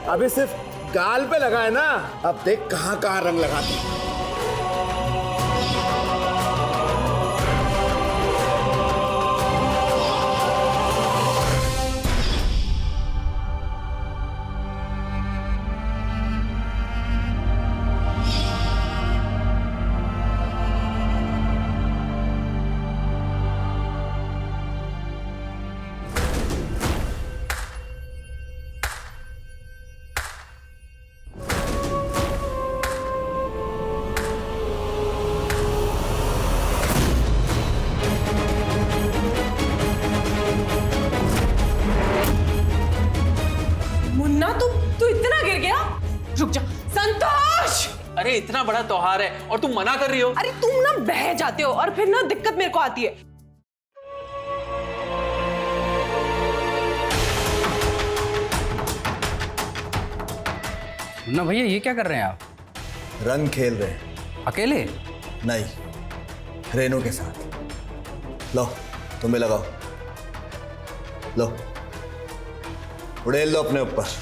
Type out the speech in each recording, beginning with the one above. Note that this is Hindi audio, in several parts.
अभी सिर्फ गाल पे लगा है ना, अब देख कहाँ कहाँ रंग लगाती है। रुक जा संतोष। अरे इतना बड़ा त्योहार है और तुम मना कर रही हो। अरे तुम ना बह जाते हो और फिर ना दिक्कत मेरे को आती है। ना भैया ये क्या कर रहे हैं आप? रंग खेल रहे हैं। अकेले? नहीं, रेनू के साथ। लो तुम्हें लगाओ, लो उड़ेल लो अपने ऊपर।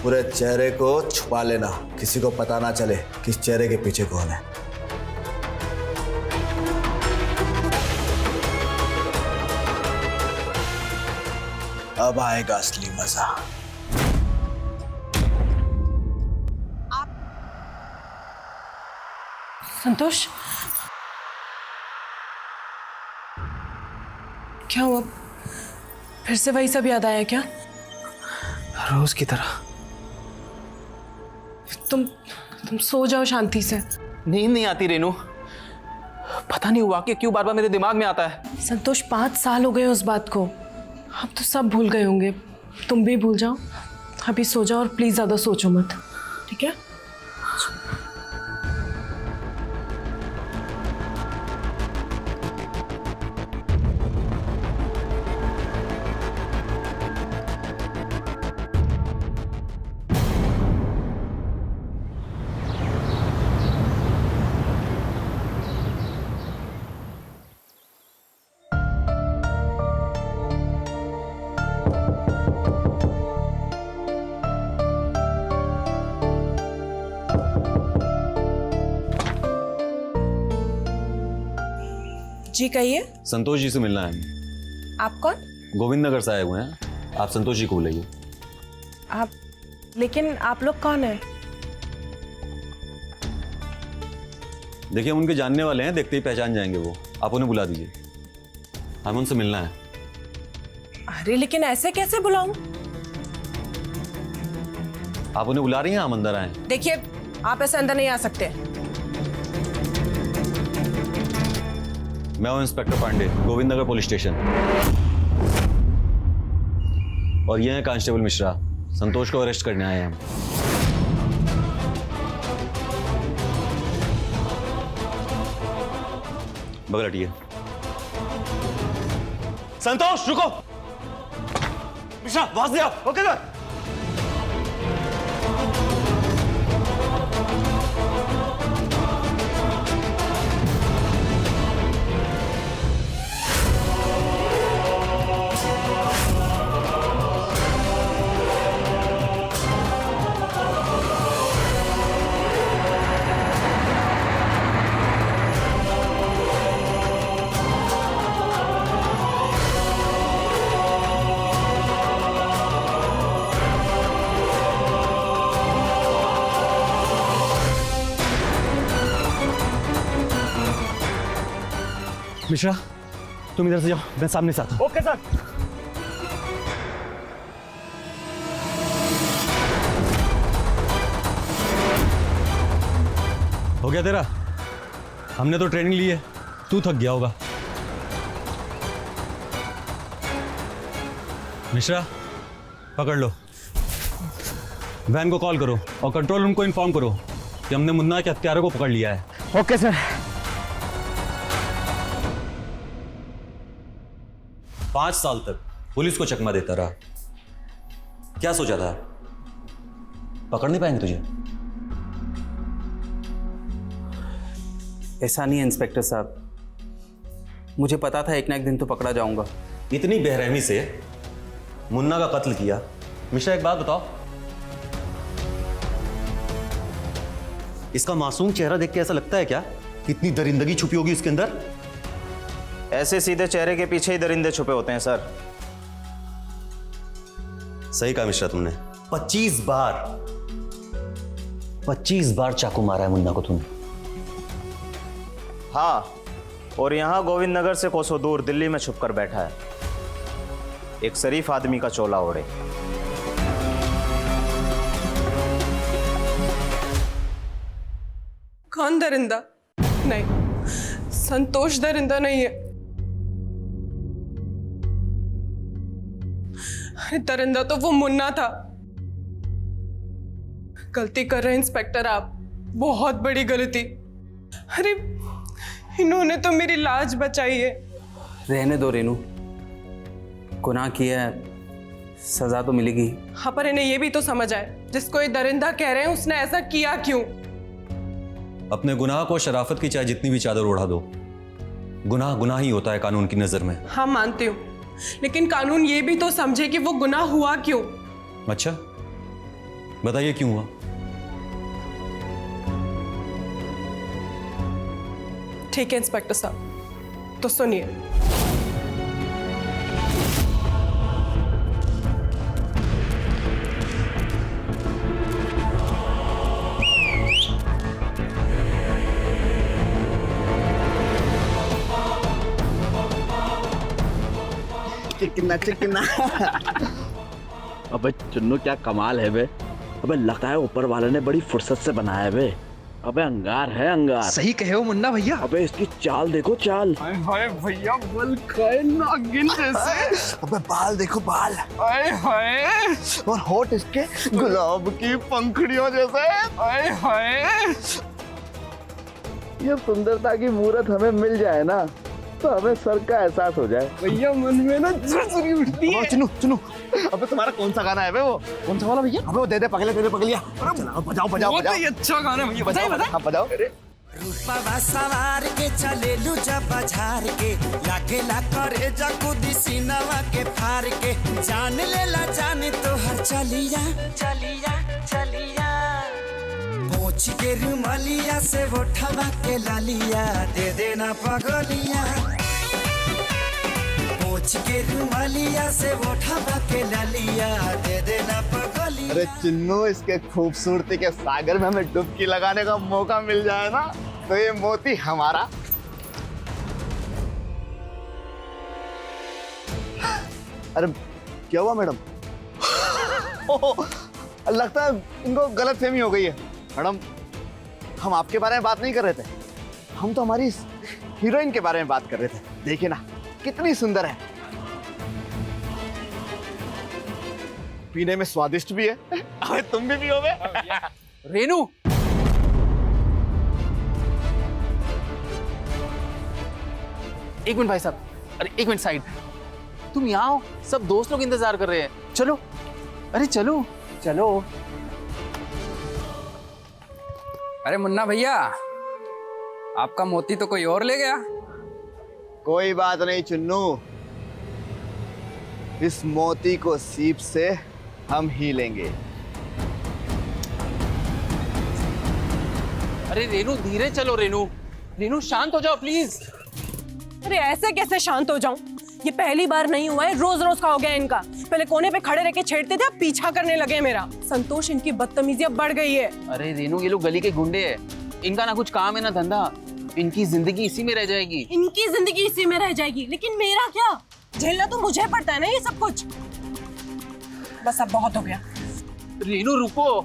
पूरे चेहरे को छुपा लेना, किसी को पता ना चले किस चेहरे के पीछे कौन है। अब आएगा असली मजा। संतोष क्या हुआ? फिर से वही सब याद आया क्या? रोज की तरह। तुम सो जाओ शांति से। नींद नहीं आती रेनू, पता नहीं हुआ कि क्यों बार बार मेरे दिमाग में आता है। संतोष 5 साल हो गए उस बात को, अब तो सब भूल गए होंगे। तुम भी भूल जाओ, अभी सो जाओ और प्लीज ज्यादा सोचो मत, ठीक है? जी कहिए। संतोष जी से मिलना है। आप कौन? गोविंद नगर से आए हुए हैं, आप संतोष जी को बुलाइए। आप, लेकिन आप लोग कौन है? देखिए हम उनके जानने वाले हैं, देखते ही पहचान जाएंगे वो। आप उन्हें बुला दीजिए, हमें उनसे मिलना है। अरे लेकिन ऐसे कैसे बुलाऊं? आप उन्हें बुला रही हैं, हम अंदर आए। देखिए आप ऐसे अंदर नहीं आ सकते। मैं हूं inspector Pandey, Govind Nagar police station. और ये हैं कांस्टेबल मिश्रा, संतोष को अरेस्ट करने आए हैं हम। बगल हटिए। संतोष रुको। मिश्रा वास दिया। Okay sir. मिश्रा तुम इधर से जाओ, मैं सामने से आता हूं। Okay sir. हो गया तेरा? हमने तो ट्रेनिंग ली है, तू थक गया होगा। मिश्रा पकड़ लो, वैन को कॉल करो और कंट्रोल रूम को इन्फॉर्म करो कि हमने मुन्ना के हत्यारों को पकड़ लिया है। Okay sir. 5 साल तक पुलिस को चकमा देता रहा, क्या सोचा था पकड़ नहीं पाएंगे तुझे? ऐसा नहीं है इंस्पेक्टर साहब, मुझे पता था एक ना एक दिन तो पकड़ा जाऊंगा। इतनी बेरहमी से मुन्ना का कत्ल किया। मिश्रा एक बात बताओ, इसका मासूम चेहरा देख के ऐसा लगता है क्या कि इतनी दरिंदगी छुपी होगी इसके अंदर? ऐसे सीधे चेहरे के पीछे ही दरिंदे छुपे होते हैं सर। सही कहा मिश्रा तुमने। 25 बार चाकू मारा है मुन्ना को तुमने। हाँ, और यहां गोविंद नगर से कोसों दूर दिल्ली में छुपकर बैठा है, एक शरीफ आदमी का चोला ओढ़े। कौन दरिंदा? नहीं, संतोष दरिंदा नहीं है। अरे दरिंदा तो वो मुन्ना था। गलती कर रहे हैं इंस्पेक्टर आप, बहुत बड़ी गलती। अरे इन्होंने तो मेरी लाज बचाई है। रहने दो रेनू, गुनाह किया है, सजा तो मिलेगी। हाँ, पर इन्हें ये भी तो समझ आए, जिसको ये दरिंदा कह रहे हैं उसने ऐसा किया क्यों? अपने गुनाह को शराफत की चाहे जितनी भी चादर ओढ़ा दो, गुनाह गुनाह ही होता है कानून की नजर में। हाँ मानती हूँ, लेकिन कानून ये भी तो समझे कि वो गुनाह हुआ क्यों। अच्छा बताइए क्यों हुआ? ठीक है इंस्पेक्टर साहब, तो सुनिए। चिकना चिकना। अबे चुन्नू क्या कमाल है बे। अबे लगता है ऊपर वाले ने बड़ी फुर्सत से बनाया है बे। अबे अंगार है अंगार। सही कहे हो मुन्ना भैया। अबे इसकी चाल देखो चाल। हाय भैया, बल खाए नागिन जैसे। अबे बाल देखो बाल, हाय हाय और होठ इसके गुलाब की पंखुड़ियों जैसे। हाय हाय। ये सुंदरता की मूरत हमें मिल जाए ना तो हमें सर का एहसास हो जाए। भैया मन में ना झुरझुरी उठती है। चुनू चुनू, अबे तुम्हारा कौन सा गाना है बे वो? कौन सा वाला भैया? अबे वो दे दे पगलिया। चलाओ, बजाओ बजाओ बहुत बजाओ। ही अच्छा गाना भैया, बजाइए बजाइए। हाँ बजाओ। रूपा सवार के चले लू जब बाजार के, लागे ला करे जकुदी सीनावा के फार के, जान ले ला जाने तो हर चलिया चलिया चलिया, पोछ के रुमालिया से वो ठबा के लालिया, दे देना पगलिया, पोछ के रुमालिया से वो ठबा के लालिया, दे देना पगलिया। अरे चिन्नू, इसके खूबसूरती के सागर में हमें डुबकी लगाने का मौका मिल जाए ना तो ये मोती हमारा। अरे क्या हुआ मैडम? लगता है इनको गलतफहमी हो गई है। मैडम, हम आपके बारे में बात नहीं कर रहे थे, हम तो हमारी हीरोइन के बारे में बात कर रहे थे। देखिए ना कितनी सुंदर है, पीने में स्वादिष्ट भी है। अरे तुम भी पियोगे? रेनू, एक मिनट भाई साहब, अरे एक मिनट साइड। तुम यहाँ आओ, सब दोस्त लोग इंतजार कर रहे हैं। चलो, अरे चलो चलो। अरे मुन्ना भैया, आपका मोती तो कोई और ले गया। कोई बात नहीं चुन्नू, इस मोती को सीप से हम ही लेंगे। अरे रेनू धीरे चलो। रेनू रेनू शांत हो जाओ प्लीज। अरे ऐसे कैसे शांत हो जाऊं? ये पहली बार नहीं हुआ है, रोज रोज का हो गया इनका। पहले कोने पे खड़े रह के छेड़ते थे, अब पीछा करने लगे मेरा। संतोष, इनकी बदतमीजी अब बढ़ गई है। अरे रेनू, ये लोग गली के गुंडे हैं, इनका ना कुछ काम है ना धंधा, इनकी जिंदगी इसी में रह जाएगी। इनकी जिंदगी इसी में रह जाएगी, लेकिन मेरा क्या? झेलना तो मुझे पड़ता है ना ये सब कुछ। बस अब बहुत हो गया। रेनू रुको।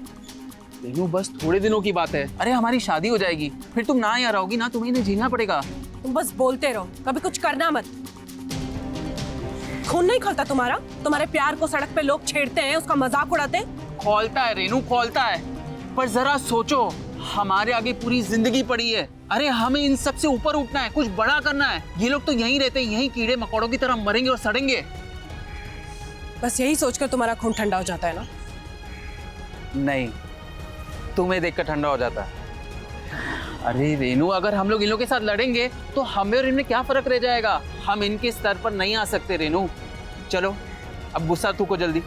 रेनू बस थोड़े दिनों की बात है। अरे हमारी शादी हो जाएगी, फिर तुम ना यहाँ रहोगी ना, तुम्हें इन्हें झेलना पड़ेगा। तुम बस बोलते रहो, कभी कुछ करना मत। खून नहीं खोलता तुम्हारा? तुम्हारे प्यार को सड़क पे लोग छेड़ते हैं, उसका मजाक उड़ाते हैं। खोलता है रेनू, खोलता है, पर जरा सोचो, हमारे आगे पूरी जिंदगी पड़ी है। अरे हमें इन सब से ऊपर उठना है, कुछ बड़ा करना है। ये लोग तो यहीं रहते हैं, यहीं कीड़े मकोड़ों की तरह मरेंगे और सड़ेंगे। बस यही सोचकर तुम्हारा खून ठंडा हो जाता है ना? नहीं, तुम्हें देखकर ठंडा हो जाता है। अरे रेनू, अगर हम लोग इन लोगों के साथ लड़ेंगे तो हमें और इनमें क्या फर्क रह जाएगा? हम इनके स्तर पर नहीं आ सकते रेनू। चलो अब गुस्सा थूको जल्दी।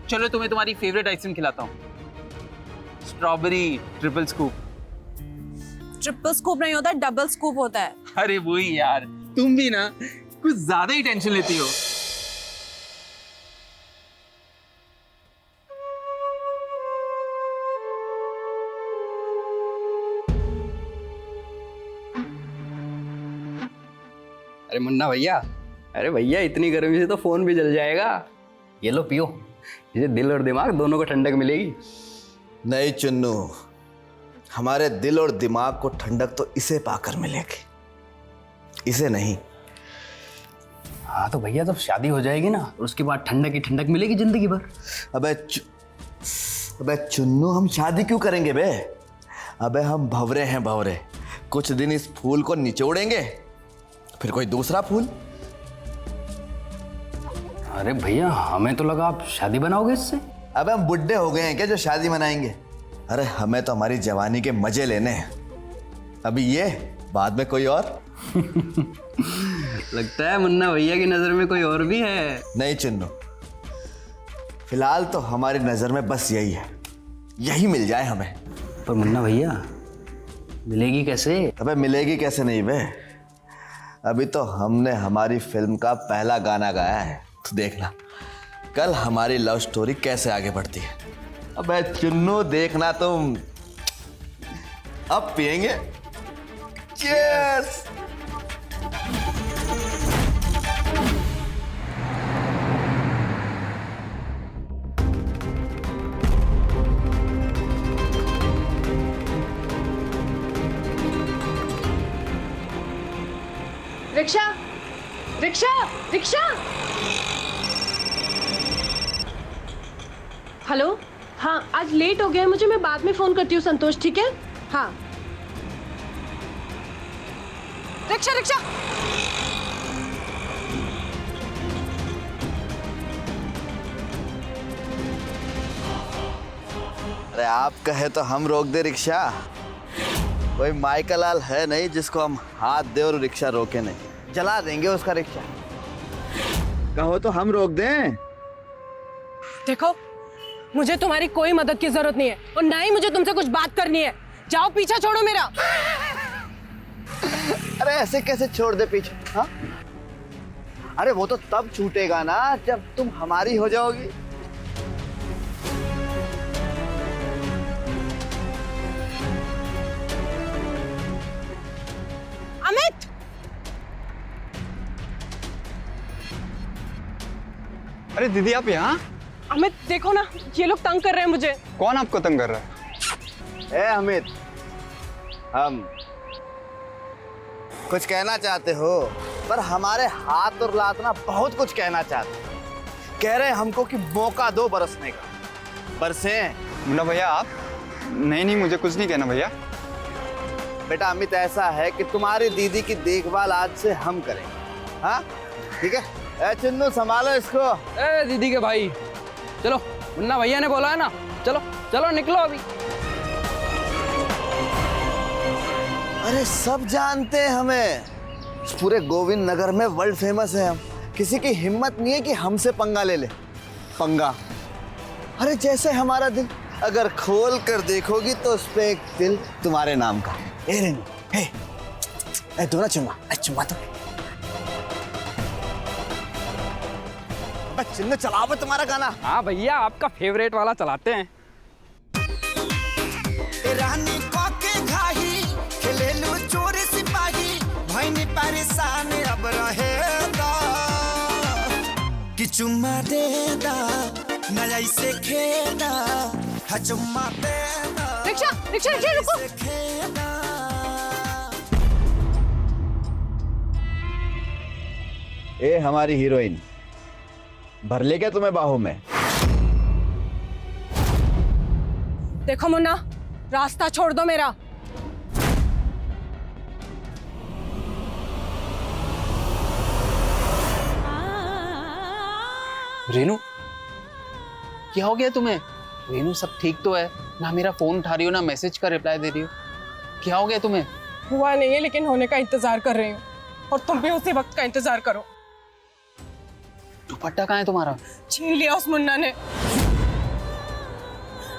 चलो तुम्हें तुम्हारी फेवरेट आइसक्रीम खिलाता हूँ, strawberry triple scoop. Triple scoop नहीं होता, डबल स्कूप होता है। अरे वही यार, तुम भी ना कुछ ज्यादा ही टेंशन लेती हो। अरे मुन्ना भैया, अरे भैया इतनी गर्मी से तो फोन भी जल जाएगा। ये लो पियो, इससे दिल और दिमाग दोनों को ठंडक मिलेगी। नहीं चुन्नू, हमारे दिल और दिमाग को ठंडक तो इसे पाकर मिलेगी, इसे नहीं। हाँ तो भैया जब शादी हो जाएगी ना, और उसके बाद ठंडक ही ठंडक मिलेगी जिंदगी भर। अबे चुन्नू, हम शादी क्यों करेंगे बे? अबे हम भंवरे हैं भंवरे, कुछ दिन इस फूल को निचोड़ेंगे, फिर कोई दूसरा फूल। अरे भैया हमें तो लगा आप शादी बनाओगे इससे। अबे हम बुड्ढे हो गए हैं क्या जो शादी मनाएंगे? अरे हमें तो हमारी जवानी के मजे लेने हैं, अभी ये, बाद में कोई और। लगता है मुन्ना भैया की नजर में कोई और भी है। नहीं चुन्नू, फिलहाल तो हमारी नजर में बस यही है, यही मिल जाए हमें। पर मुन्ना भैया मिलेगी कैसे? अबे मिलेगी कैसे नहीं बे, अभी तो हमने हमारी फिल्म का पहला गाना गाया है, तो देखना कल हमारी लव स्टोरी कैसे आगे बढ़ती है। अबे चुन्नू देखना तुम, अब पिएंगे। Cheers. Rickshaw, rickshaw, rickshaw. Hello, हाँ आज लेट हो गया है मुझे, मैं बाद में फोन करती हूँ संतोष, ठीक है? हाँ। Rickshaw, rickshaw. अरे आप कहे तो हम रोक दे रिक्शा? कोई माइकल लाल है नहीं जिसको हम हाथ दे और रिक्शा रोके नहीं, चला देंगे उसका रिक्शा। कहो तो हम रोक दें? देखो, मुझे तुम्हारी कोई मदद की जरूरत नहीं है, और ना ही मुझे तुमसे कुछ बात करनी है। जाओ, पीछा छोड़ो मेरा। अरे ऐसे कैसे छोड़ दे पीछे? हाँ, अरे वो तो तब छूटेगा ना जब तुम हमारी हो जाओगी। अमित, अरे दीदी आप यहाँ? अमित देखो ना, ये लोग तंग कर रहे हैं मुझे। कौन आपको तंग कर रहा है? ए अमित, हम कुछ कहना चाहते हो, पर हमारे हाथ और लात ना बहुत कुछ कहना चाहते हैं। कह रहे हैं हमको कि मौका दो बरसने का। बरसे मुन्ना भैया आप? नहीं मुझे कुछ नहीं कहना भैया। बेटा अमित, ऐसा है कि तुम्हारी दीदी की देखभाल आज से हम करेंगे। हाँ ठीक है? ए चुन्नू संभालो इसको। ए दीदी के भाई, चलो मुन्ना भैया ने बोला है ना, चलो चलो निकलो अभी। अरे सब जानते हैं हमें, इस पूरे गोविंद नगर में वर्ल्ड फेमस है हम। किसी की हिम्मत नहीं है कि हमसे पंगा ले ले। पंगा? अरे जैसे हमारा दिल, अगर खोल कर देखोगी तो उस पे एक दिल तुम्हारे नाम का। ए रेनू, ए दो ना चुम्मा, चुम्मा तो। चिन्ह चलाओ तुम्हारा गाना। हाँ भैया, आपका फेवरेट वाला चलाते हैं। रानी काके घाही खेलेलू चोर सिपाही, भइनी परेशान अब रहेगा कि चुम्मा देदा नया इसे खेदा, हा चुम्मा देदा। रिक्शा, रिक्शा, रिक्शा रुको। खेदा ए हमारी हीरोइन, भर ले क्या तुम्हें बाहों में? देखो मुन्ना, रास्ता छोड़ दो मेरा। रेनू, क्या हो गया तुम्हें? रेनू सब ठीक तो है ना? मेरा फोन उठा रही हो ना, मैसेज का रिप्लाई दे रही हो, क्या हो गया तुम्हें? हुआ नहीं है, लेकिन होने का इंतजार कर रही हूँ, और तुम भी उसी वक्त का इंतजार करो। तुम दुपट्टा कहाँ है तुम्हारा? छीन लिया उस मुन्ना ने।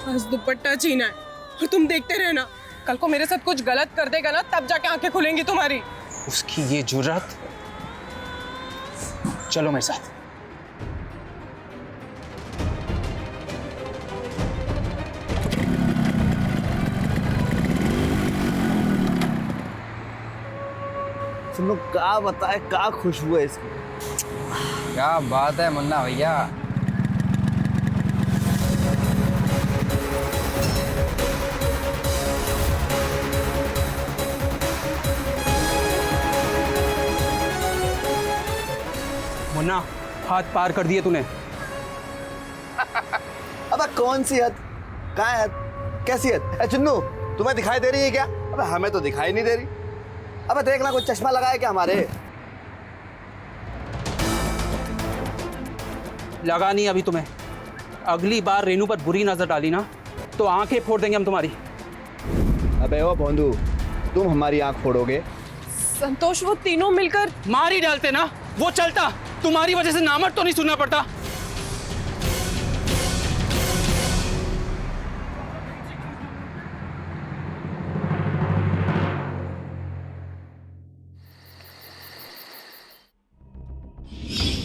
आज दुपट्टा छीना है और तुम देखते रहना। कल को मेरे साथ कुछ गलत कर देगा ना, तब जाके आंखें खुलेंगी तुम्हारी। उसकी ये जुर्रत। चलो मेरे साथ। तुम लोग क्या बताए, क्या खुशबू है इसकी। क्या बात है मुन्ना भैया। मुन्ना, हाथ पार कर दिए तूने। अबे कौन सी हद, कहाँ है हद, कैसी हद? ए चुन्नू, तुम्हें दिखाई दे रही है क्या? अबे हमें तो दिखाई नहीं दे रही। अबे देखना, कोई चश्मा लगाया क्या हमारे? लगा नहीं अभी तुम्हें। अगली बार रेनू पर बुरी नजर डाली ना तो आंखें फोड़ देंगे हम तुम्हारी। अबे ओ भोंदू, तुम हमारी आंख फोड़ोगे? संतोष, वो तीनों मिलकर मार ही डालते ना, वो चलता। तुम्हारी वजह से नामर्द तो नहीं सुनना पड़ता।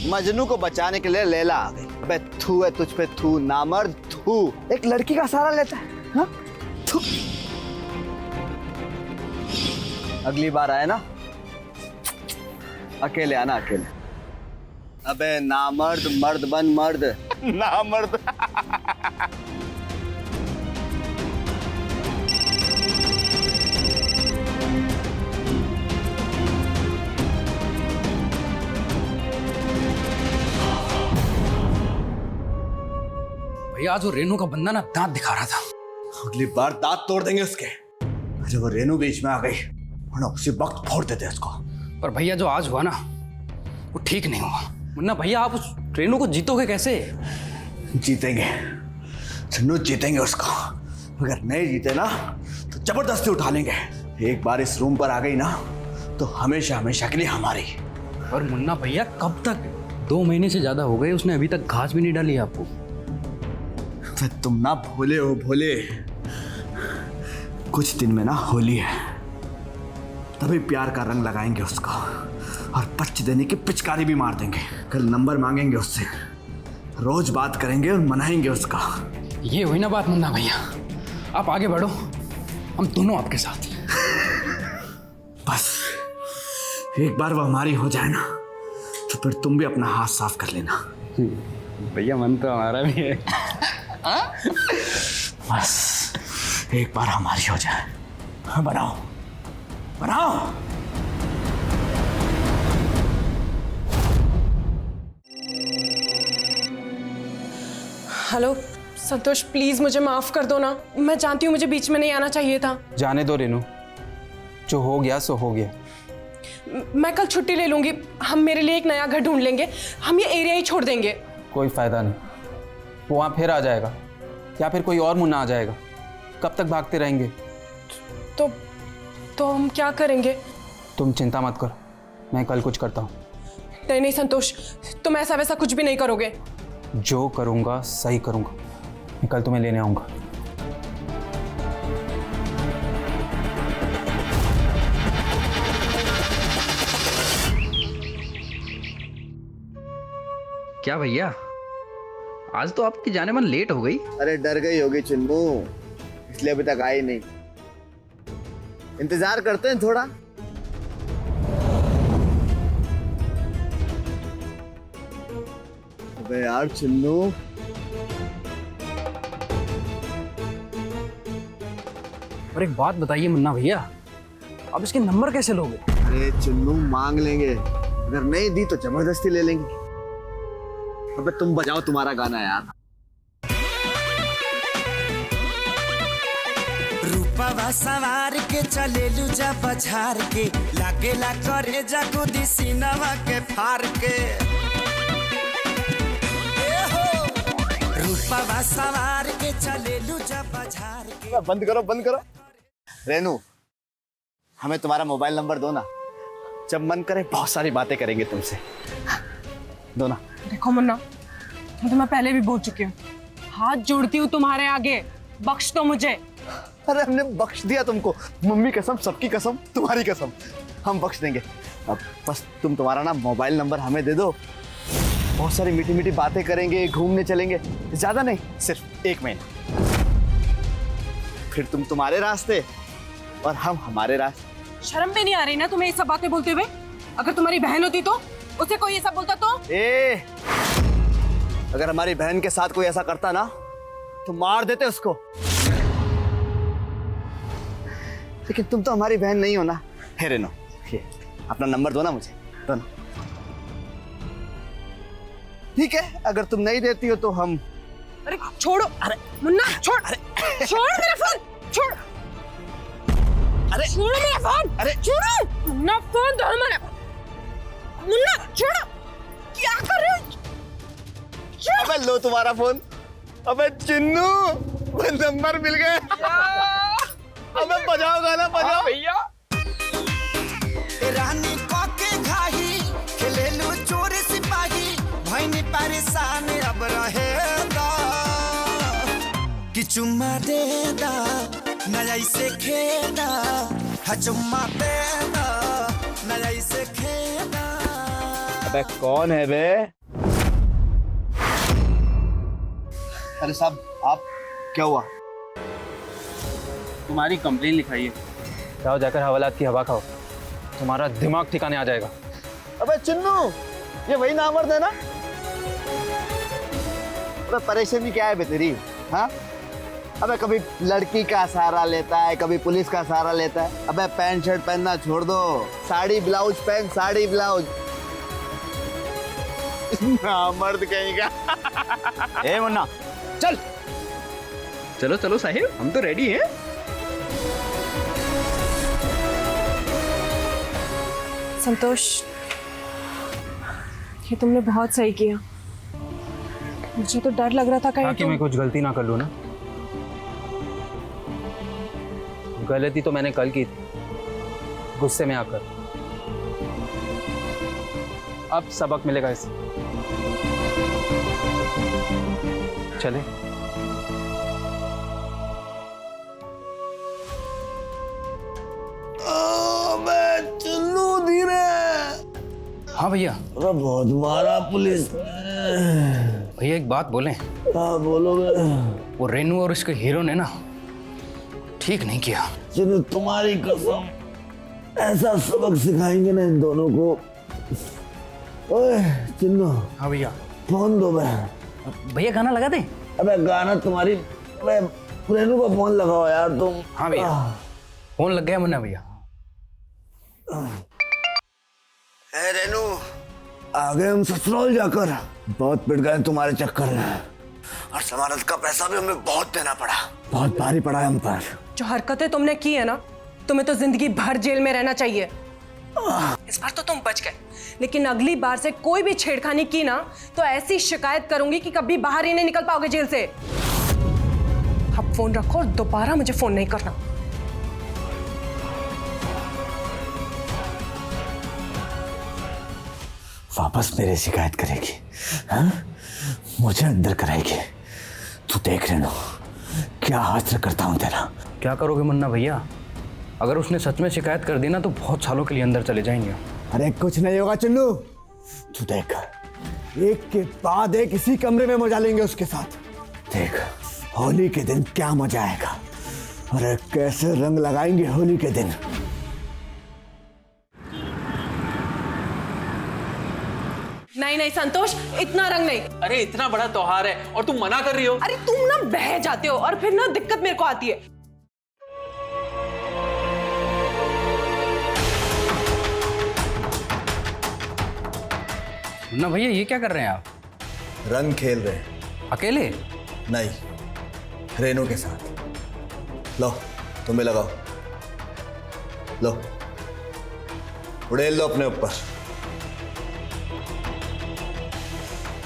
मजनू को बचाने के लिए लैला आ गई। अबे थू है तुझ पे, थू नामर्द, थू। एक लड़की का सहारा लेता है, हाँ? थू। अगली बार आए ना, अकेले आना, अकेले। अबे नामर्द, मर्द बन मर्द। नामर्द। भैया आज वो रेनू का बंदा ना दांत दिखा रहा था। अगली बार दांत तोड़ देंगे उसके। अरे वो रेनू बीच में आ गई, वरना उसी वक्त फोड़ देते उसको। पर भैया जो आज हुआ ना, वो ठीक नहीं हुआ। मुन्ना भैया, आप उस रेनू को जीतोगे कैसे? जीतेंगे चन्नू, जीतेंगे उसको। अगर नहीं जीते ना तो जबरदस्ती उठा लेंगे। एक बार इस रूम पर आ गई ना तो हमेशा हमेशा के लिए हमारी। और मुन्ना भैया कब तक? 2 महीने से ज्यादा हो गए, उसने अभी तक घास भी नहीं डाली आपको। तो तुम ना भोले हो, भोले। कुछ दिन में ना होली है, तभी प्यार का रंग लगाएंगे उसको और 25 देने की पिचकारी भी मार देंगे। कल नंबर मांगेंगे उससे, रोज बात करेंगे और मनाएंगे उसका। ये हुई ना बात मुन्ना भैया। आप आगे बढ़ो, हम दोनों आपके साथ। बस एक बार वो हमारी हो जाए ना तो फिर तुम भी अपना हाथ साफ कर लेना। भैया मन तो हमारा भी है। बस एक बार हमारी हो जाए। हाँ, बनाओ बनाओ। हेलो संतोष, प्लीज मुझे माफ कर दो ना। मैं जानती हूँ मुझे बीच में नहीं आना चाहिए था। जाने दो रेनू, जो हो गया सो हो गया। मैं कल छुट्टी ले लूंगी। हम मेरे लिए एक नया घर ढूंढ लेंगे। हम ये एरिया ही छोड़ देंगे। कोई फायदा नहीं, वो वहाँ फिर आ जाएगा या फिर कोई और मुन्ना आ जाएगा। कब तक भागते रहेंगे? तो हम क्या करेंगे? तुम चिंता मत कर, मैं कल कुछ करता हूँ। नहीं नहीं संतोष, तुम ऐसा वैसा कुछ भी नहीं करोगे। जो करूँगा सही करूँगा। मैं कल तुम्हें लेने आऊँगा। क्या भैया, आज तो आपकी जाने मन लेट हो गई। अरे डर गई होगी चुन्नू, इसलिए अभी तक आई नहीं। इंतजार करते हैं थोड़ा। अबे यार चुन्नू, और एक बात बताइए मुन्ना भैया, आप इसके नंबर कैसे लोगे? अरे चुन्नू मांग लेंगे, अगर नहीं दी तो जबरदस्ती ले लेंगे। अबे तुम बजाओ तुम्हारा गाना यार। रूपवा सवार के चलेलू जा बझार के, लागेला करे जा खुदी सीनवा के फार के। ए हो, रूपवा सवार के चलेलू जा बझार के। बंद करो बंद करो। रेनू, हमें तुम्हारा मोबाइल नंबर दो ना, जब मन करे बहुत सारी बातें करेंगे तुमसे। दो ना। देखो मुन्ना, मैं तुम्हें पहले भी बोल चुकी हूँ, हाथ जोड़ती हूँ तुम्हारे आगे, बख्श दो मुझे। अरे हमने बख्श दिया तुमको, मम्मी कसम, सबकी कसम, तुम्हारी कसम, हम बख्श देंगे। अब बस तुम तुम्हारा ना मोबाइल नंबर हमें दे दो, बहुत सारी मीठी मीठी बातें करेंगे, घूमने चलेंगे, ज्यादा नहीं, सिर्फ 1 महीना। फिर तुम तुम्हारे रास्ते और हम हमारे रास्ते। शर्म भी नहीं आ रही ना तुम्हें ये सब बातें बोलते हुए? अगर तुम्हारी बहन होती तो उसे कोई ऐसा बोलता तो? अगर हमारी बहन के साथ कोई ऐसा करता ना तो मार देते उसको। लेकिन तुम तो हमारी बहन नहीं हो ना। हे रेनो, ये अपना नंबर दो ना मुझे, दो ना। ठीक है, अगर तुम नहीं देती हो तो हम। अरे छोड़ो, अरे मुन्ना छोड़, अरे छोड़ मेरा फोन, छोड़, अरे छोड़ो मेरा फोन, अरे छोड़ो मुन्ना, फोन दो हमारा, मुन्ना छोड़ो, क्या कर रहे हो? अबे लो तुम्हारा फोन। अबे चिन्नू, नंबर मिल गए। अबे बजाओ गाना, बजाओ भैया। रानी काके घाही खेलेलू चोर सिपाही, भइनी परेशान अब रहेगा कि चुम्मा देदा नया से खेदा, हा चुम्मा देदा नया से खेदा। अबे कौन है बे? अरे साहब, आप क्या हुआ? तुम्हारी कंप्लेन लिखाइए। जाओ जाकर हवालात की हवा खाओ, तुम्हारा दिमाग ठिकाने आ जाएगा। अबे चिन्नू, ये वही नामर्द है ना? अबे परेशानी क्या है बे तेरी? हाँ, अबे कभी लड़की का सहारा लेता है, कभी पुलिस का सहारा लेता है। अबे पैंट शर्ट पहनना छोड़ दो, साड़ी ब्लाउज पहन, साड़ी ब्लाउज। नामर्द कहीं का। ए मुन्ना चल, चलो चलो साहिब, हम तो रेडी हैं। संतोष, ये तुमने बहुत सही किया। मुझे तो डर लग रहा था कहीं कि मैं कुछ गलती ना कर लूं ना। गलती तो मैंने कल की थी, गुस्से में आकर। अब सबक मिलेगा इसे। चले। चिन्नू धीरे। हाँ भैया। अरे बहुत मारा पुलिस। भैया एक बात बोलें? हाँ बोलोगे। वो रेनू और उसके हीरो ने ना ठीक नहीं किया। चिन्नू तुम्हारी कसम, ऐसा सबक सिखाएंगे ना इन दोनों को। ओए चिन्नू। हाँ भैया। फोन दो बे। भैया गाना लगा दे। अबे गाना तुम्हारी, रेनू को फोन लगाओ यार तुम। हाँ भैया, फोन लग गया मुन्ना भैया। ए रेनू, आ गए हम ससुराल जाकर। बहुत पिट गए तुम्हारे चक्कर में, और जमानत का पैसा भी हमें बहुत देना पड़ा, बहुत भारी पड़ा है हम पर। जो हरकतें तुमने की है ना, तुम्हें तो जिंदगी भर जेल में रहना चाहिए। इस बार तो तुम बच गए, लेकिन अगली बार से कोई भी छेड़खानी की ना तो ऐसी शिकायत करूंगी कि कभी बाहर ही नहीं निकल पाओगे जेल से। अब फोन रखो और दोबारा मुझे फोन नहीं करना। वापस मेरे शिकायत करेगी? हाँ? मुझे अंदर कराएगी? तू देख रेनू, क्या हासिल करता हूं तेरा। क्या करोगे मुन्ना भैया? अगर उसने सच में शिकायत कर दी ना तो बहुत सालों के लिए अंदर चले जाएंगे। अरे कुछ नहीं होगा चिन्नू, तू देख, एक के बाद एक इसी कमरे में मजा लेंगे उसके साथ। देख होली के दिन क्या मजा आएगा, अरे कैसे रंग लगाएंगे होली के दिन। नहीं नहीं संतोष, इतना रंग नहीं। अरे इतना बड़ा त्योहार है और तुम मना कर रही हो। अरे तुम ना बह जाते हो और फिर ना दिक्कत मेरे को आती है। मुन्ना भैया ये क्या कर रहे हैं आप? रंग खेल रहे हैं। अकेले? नहीं, रेनू के साथ। लो तुम्हें लगाओ, लो उड़ेल लो अपने ऊपर।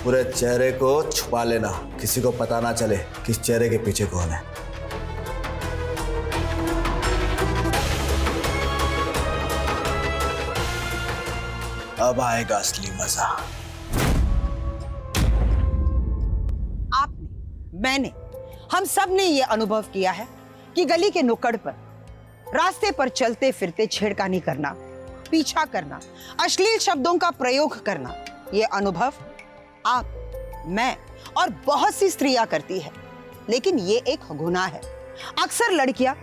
पूरे चेहरे को छुपा लेना, किसी को पता ना चले किस चेहरे के पीछे कौन है। अब आएगा असली मजा। मैंने, हम सब ने ये अनुभव किया है कि गली के नुक्कड़ पर, रास्ते पर चलते फिरते छेड़खानी करना, पीछा करना, अश्लील शब्दों का प्रयोग करना, ये अनुभव आप, मैं और बहुत सी स्त्रियां करती है। लेकिन ये एक गुनाह है। अक्सर लड़कियां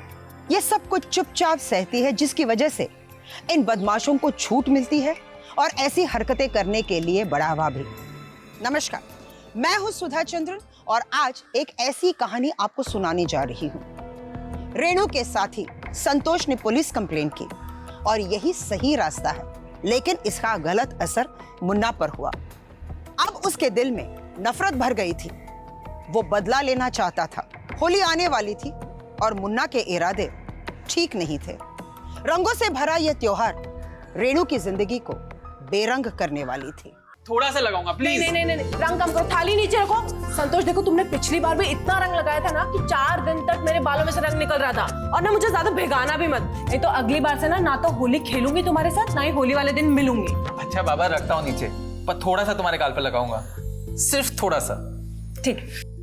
ये सब कुछ चुपचाप सहती है, जिसकी वजह से इन बदमाशों को छूट मिलती है और ऐसी हरकतें करने के लिए बढ़ावा भी। नमस्कार, मैं हूं सुधा चंद्रन और आज एक ऐसी कहानी आपको सुनाने जा रही हूं। रेणु के साथी संतोष ने पुलिस कंप्लेंट की और यही सही रास्ता है, लेकिन इसका गलत असर मुन्ना पर हुआ। अब उसके दिल में नफरत भर गई थी। वो बदला लेना चाहता था। होली आने वाली थी और मुन्ना के इरादे ठीक नहीं थे। रंगों से भरा यह त्योहार रेणु की जिंदगी को बेरंग करने वाली थी। थोड़ा सा लगाऊंगा प्लीज। नहीं, रंग कम करो, थाली नीचे रखो। संतोष देखो, तुमने पिछली बार भी इतना रंग लगाया था ना कि 4 दिन तक मेरे बालों में से रंग निकल रहा था। और ना मुझे ज्यादा भिगाना भी मत, नहीं तो अगली बार से ना तो होली खेलूंगी तुम्हारे साथ, ना ही होली वाले दिन मिलूंगी। अच्छा बाबा, रखता हूँ नीचे, पर थोड़ा सा तुम्हारे गाल पे लगाऊंगा, सिर्फ थोड़ा सा। ठीक।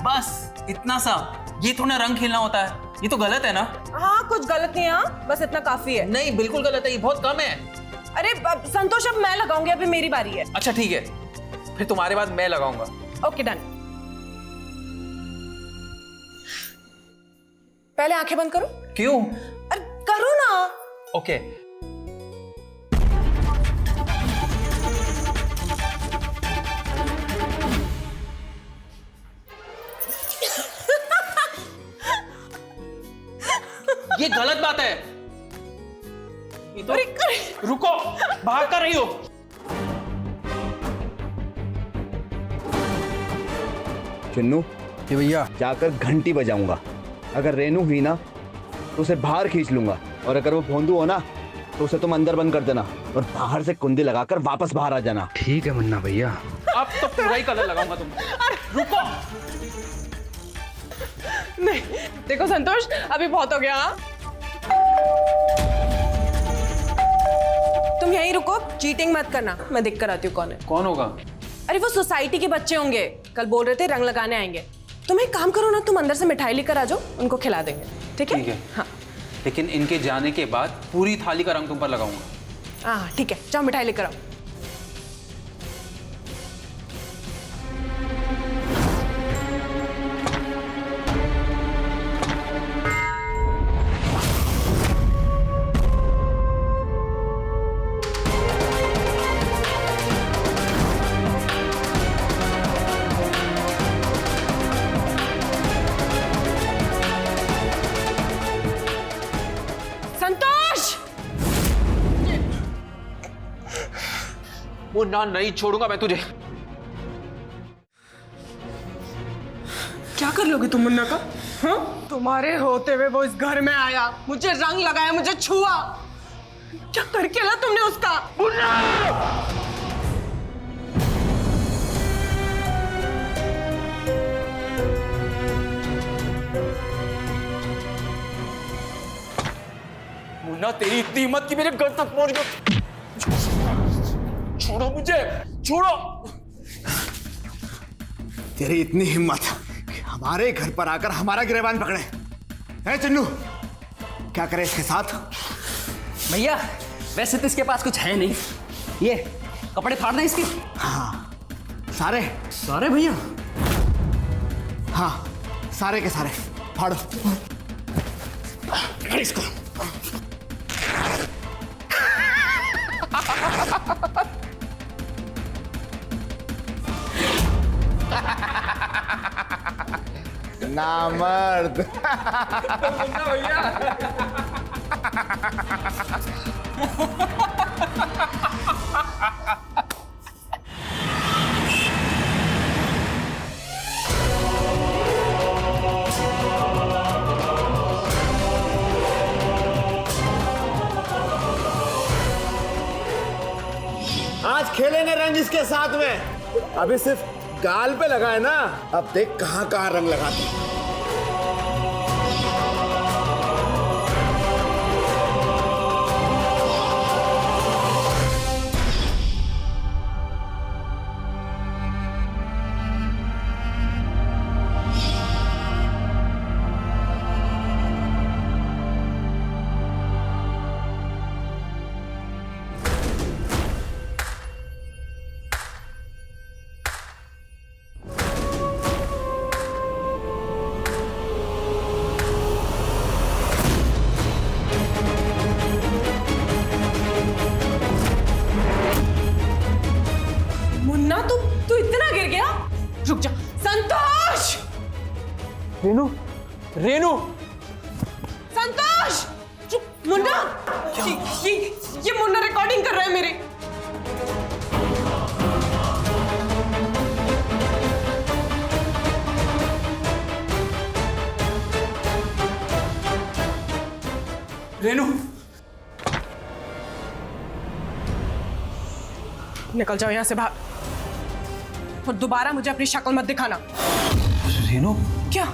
बस इतना सा। ये थोड़ा रंग खेलना होता है, ये तो गलत है ना? हाँ, कुछ गलत नहीं है, हाँ? बस इतना काफी है। नहीं, बिल्कुल गलत है, ये बहुत कम है। अरे संतोष, अब मैं लगाऊंगी, अभी मेरी बारी है। अच्छा ठीक है, फिर तुम्हारे बाद मैं लगाऊंगा। Okay done. पहले आंखें बंद करो। क्यों? अरे करो ना। ओके। ये गलत बात है। ये तो रुको, भाग कर रही हो। चिन्नू, जी भैया। जाकर घंटी बजाऊंगा। अगर रेनू हुई ना तो उसे बाहर खींच लूंगा, और अगर वो भोंदू हो ना तो उसे तुम अंदर बंद कर देना और बाहर से कुंडी लगाकर वापस बाहर आ जाना। ठीक है मुन्ना भैया। अब तो पूरा ही कलर लगाऊंगा तुम। रुको। नहीं, देखो संतोष, अभी बहुत हो गया। हाँ? तुम यहीं रुको, चीटिंग मत करना। मैं देख कर आती हूँ कौन है। कौन होगा? अरे वो सोसाइटी के बच्चे होंगे, कल बोल रहे थे रंग लगाने आएंगे। तुम एक काम करो ना, तुम अंदर से मिठाई लेकर आ जाओ, उनको खिला देंगे। ठीक है? ठीक है। हाँ, लेकिन इनके जाने के बाद पूरी थाली का रंग तुम पर लगाऊंगा। हाँ ठीक है, जाओ मिठाई लेकर आओ। वो ना, नहीं छोड़ूंगा मैं तुझे। क्या कर लोगे तुम मुन्ना का? हाँ? तुम्हारे होते हुए वो इस घर में आया, मुझे रंग लगाया, मुझे छुआ। क्या करके ला तुमने उसका? मुन्ना, तेरी इतनी हिम्मत कि मेरे घर तक पहुंच गया। छोड़ो मुझे, छोड़ो। तेरी इतनी हिम्मत कि हमारे घर पर आकर हमारा गिरबान पकड़े। है चिन्नू, क्या करे इसके साथ? भैया वैसे तो इसके पास कुछ है नहीं, ये कपड़े फाड़ दें इसके। हाँ, सारे सारे भैया? हाँ, सारे के सारे फाड़ो इसको। नामर्द। आज खेलेंगे रंग इसके साथ में। अभी सिर्फ गाल पे लगा है ना, अब देख कहां कहां रंग लगाते हैं। रेनू संतोष! चुप मुन्ना! ये मुन्ना रिकॉर्डिंग कर रहा है मेरी। रेनू निकल जाओ यहाँ से बाहर और दोबारा मुझे अपनी शक्ल मत दिखाना। रेनू क्या?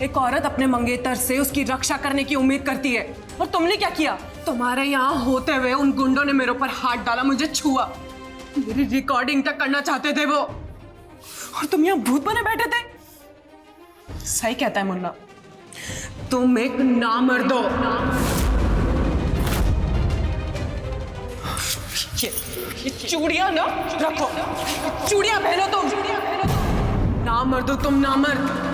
एक औरत अपने मंगेतर से उसकी रक्षा करने की उम्मीद करती है और तुमने क्या किया? तुम्हारे यहाँ होते हुए उन गुंडों ने मेरे ऊपर हाथ डाला, मुझे छुआ, मेरी रिकॉर्डिंग तक करना चाहते थे वो, और तुम यहाँ भूत बने बैठे थे। सही कहता है मुन्ना, तुम एक नामर्द हो। ये चूड़ियां ना रखो, चूड़ियां पहनो तुम, नामर्द हो तुम, नामर्द।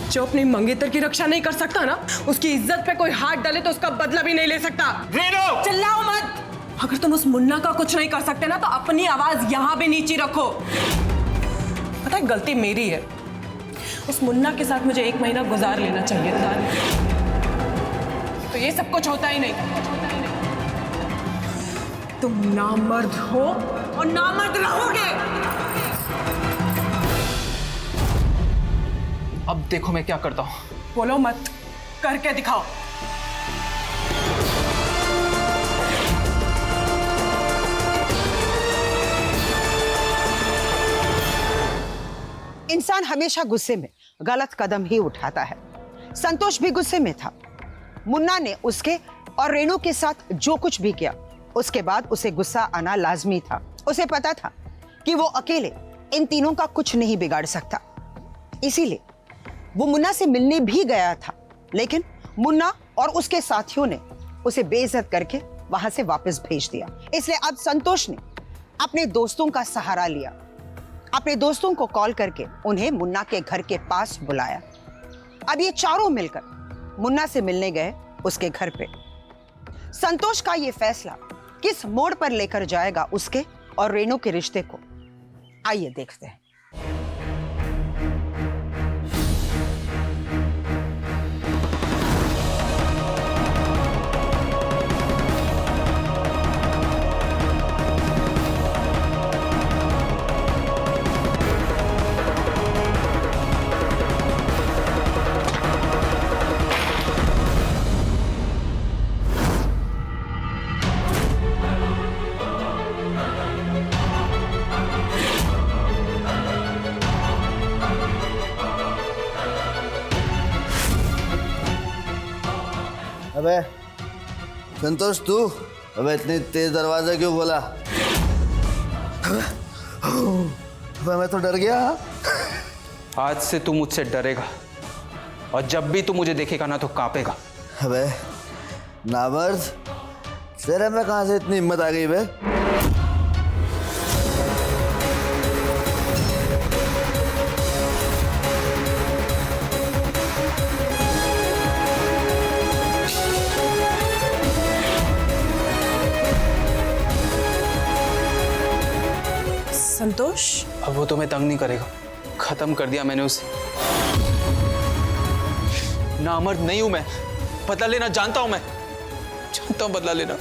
जो अपनी मंगेतर की रक्षा नहीं कर सकता ना, उसकी इज्जत पे कोई हाथ डाले तो उसका बदला भी नहीं ले सकता। रेनू चिल्लाओ मत। अगर तुम उस मुन्ना का कुछ नहीं कर सकते ना, तो अपनी आवाज यहां भी नीचे रखो। पता है गलती मेरी है, उस मुन्ना के साथ मुझे 1 महीना गुजार लेना चाहिए था, तो ये सब कुछ होता ही नहीं। तुम नामर्द हो और नामर्द रहोगे। अब देखो मैं क्या करता हूँ। बोलो मत, करके दिखाओ। इंसान हमेशा गुस्से में गलत कदम ही उठाता है। संतोष भी गुस्से में था। मुन्ना ने उसके और रेनू के साथ जो कुछ भी किया, उसके बाद उसे गुस्सा आना लाजमी था। उसे पता था कि वो अकेले इन तीनों का कुछ नहीं बिगाड़ सकता, इसीलिए वो मुन्ना से मिलने भी गया था, लेकिन मुन्ना और उसके साथियों ने उसे बेइज्जत करके वहां से वापस भेज दिया। इसलिए अब संतोष ने अपने दोस्तों का सहारा लिया। अपने दोस्तों को कॉल करके उन्हें मुन्ना के घर के पास बुलाया। अब ये चारों मिलकर मुन्ना से मिलने गए उसके घर पे। संतोष का ये फैसला किस मोड़ पर लेकर जाएगा उसके और रेनू के रिश्ते को, आइए देखते हैं। अबे संतोष, तू अबे इतनी तेज दरवाजा क्यों खोला? अबे मैं तो डर गया। आज से तू मुझसे डरेगा और जब भी तू मुझे देखेगा ना तो कांपेगा। अबे नामर्द, तेरे में कहां से इतनी हिम्मत आ गई बे? संतोष, अब वो तुम्हें तंग नहीं करेगा, खत्म कर दिया मैंने उसे। नामर्द नहीं हूं मैं, बदला लेना जानता हूं मैं, जानता हूं बदला लेना।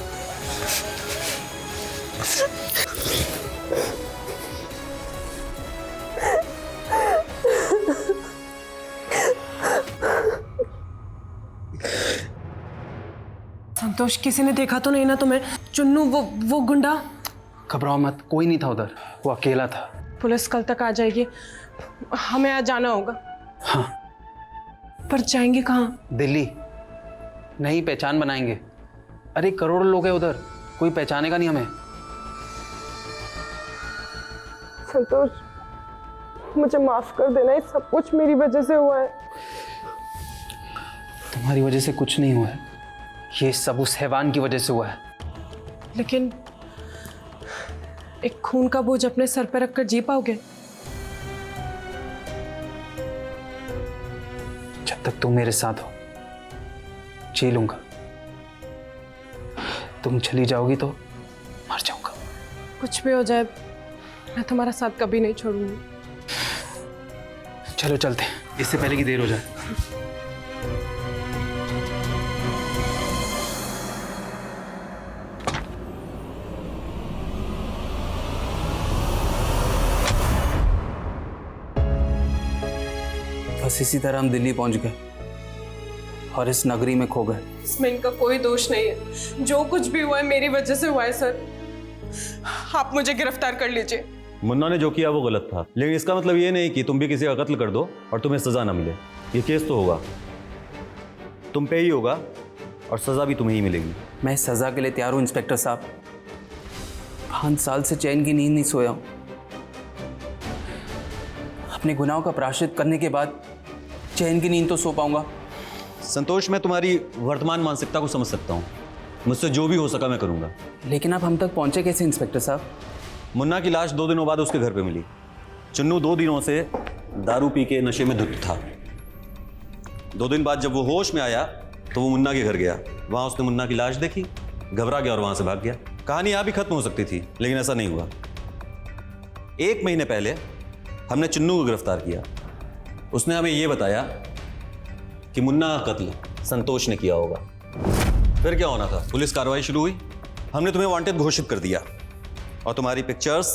संतोष, किसी ने देखा तो नहीं ना तुम्हें? चुन्नू, वो गुंडा? घबराओ मत, कोई नहीं था उधर, वो अकेला था। पुलिस कल तक आ जाएगी, हमें आज जाना होगा। हाँ। पर जाएंगे कहाँ? दिल्ली, नई पहचान बनाएंगे। अरे करोड़ों लोग हैं उधर, कोई पहचानेगा नहीं हमें। संतोष, मुझे माफ कर देना, ये सब कुछ मेरी वजह से हुआ है। तुम्हारी वजह से कुछ नहीं हुआ है, ये सब उस हैवान की वजह से हुआ है। लेकिन एक खून का बोझ अपने सर पर रखकर जी पाओगे? जब तक तुम मेरे साथ हो जी लूंगा, तुम चली जाओगी तो मर जाऊंगा। कुछ भी हो जाए, मैं तुम्हारा साथ कभी नहीं छोड़ूंगी। चलो चलते हैं, इससे पहले कि देर हो जाए। बस इसी तरह हम दिल्ली पहुंच गए और इस नगरी में खो गए। इसमें इनका कोई दोष नहीं है, जो कुछ भी हुआ है मेरी वजह से हुआ है सर। आप मुझे गिरफ्तार कर लीजिए। मुन्ना ने जो किया वो गलत था, लेकिन इसका मतलब ये नहीं कि तुम भी किसी का कत्ल कर दो और तुम्हें सजा ना मिले। ये केस तो होगा, तुम पे ही होगा और सजा भी तुम्हें ही मिलेगी। मैं इस सजा के लिए तैयार हूँ इंस्पेक्टर साहब। 5 साल से चैन की नींद नहीं सोया हूँ। अपने गुनाहों का प्रायश्चित करने के बाद चैन की नींद तो सो पाऊंगा। संतोष, मैं तुम्हारी वर्तमान मानसिकता को समझ सकता हूँ। मुझसे जो भी हो सका मैं करूँगा। लेकिन आप हम तक पहुंचे कैसे इंस्पेक्टर साहब? मुन्ना की लाश 2 दिनों बाद उसके घर पे मिली। चन्नू 2 दिनों से दारू पी के नशे में धुत था। 2 दिन बाद जब वो होश में आया तो वो मुन्ना के घर गया। वहाँ उसने मुन्ना की लाश देखी, घबरा गया और वहाँ से भाग गया। कहानी यहाँ भी खत्म हो सकती थी, लेकिन ऐसा नहीं हुआ। 1 महीने पहले हमने चन्नू को गिरफ्तार किया। उसने हमें ये बताया कि मुन्ना का कत्ल संतोष ने किया होगा। फिर क्या होना था? पुलिस कार्रवाई शुरू हुई, हमने तुम्हें वांटेड घोषित कर दिया और तुम्हारी पिक्चर्स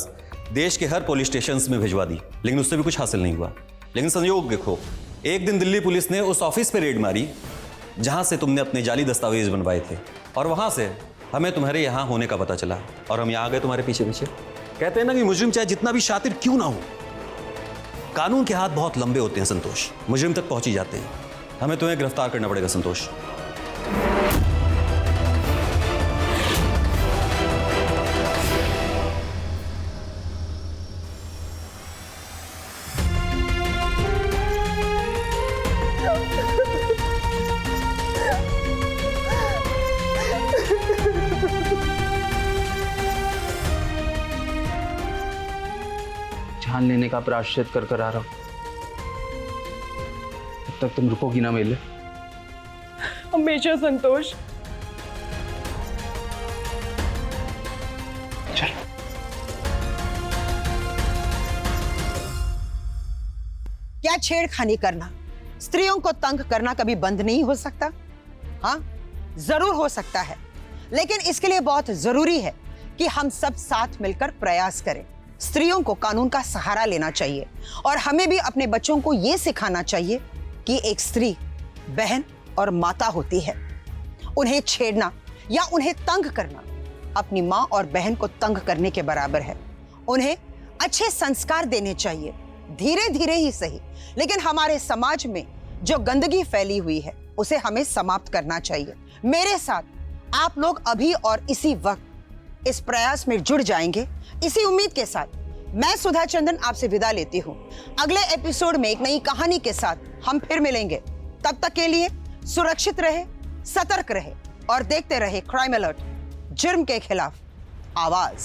देश के हर पुलिस स्टेशन में भिजवा दी, लेकिन उससे भी कुछ हासिल नहीं हुआ। लेकिन संयोग देखो, एक दिन दिल्ली पुलिस ने उस ऑफिस पे रेड मारी जहां से तुमने अपने जाली दस्तावेज बनवाए थे, और वहां से हमें तुम्हारे यहाँ होने का पता चला और हम यहाँ आ गए तुम्हारे पीछे पीछे। कहते हैं ना कि मुजरिम चाहे जितना भी शातिर क्यों ना हो, कानून के हाथ बहुत लंबे होते हैं संतोष, मुजरिम तक पहुंच ही जाते हैं। हमें तुम्हें गिरफ्तार करना पड़ेगा संतोष। जान लेने का प्रायश्चित कर आ रहा हूं। तब तक तुम रुकोगी ना मेले? हमेशा संतोष। चल। क्या छेड़खानी करना, स्त्रियों को तंग करना कभी बंद नहीं हो सकता? हाँ, जरूर हो सकता है, लेकिन इसके लिए बहुत जरूरी है कि हम सब साथ मिलकर प्रयास करें। स्त्रियों को कानून का सहारा लेना चाहिए और हमें भी अपने बच्चों को यह सिखाना चाहिए कि एक स्त्री बहन और माता होती है। उन्हें छेड़ना या उन्हें तंग करना अपनी माँ और बहन को तंग करने के बराबर है। उन्हें अच्छे संस्कार देने चाहिए, धीरे धीरे ही सही, लेकिन हमारे समाज में जो गंदगी फैली हुई है उसे हमें समाप्त करना चाहिए। मेरे साथ आप लोग अभी और इसी वक्त इस प्रयास में जुड़ जाएंगे। इसी उम्मीद के साथ मैं सुधा चंदन आपसे विदा लेती हूँ। अगले एपिसोड में एक नई कहानी के साथ हम फिर मिलेंगे। तब तक के लिए सुरक्षित रहे, सतर्क रहे और देखते रहे क्राइम अलर्ट, जुर्म के खिलाफ आवाज।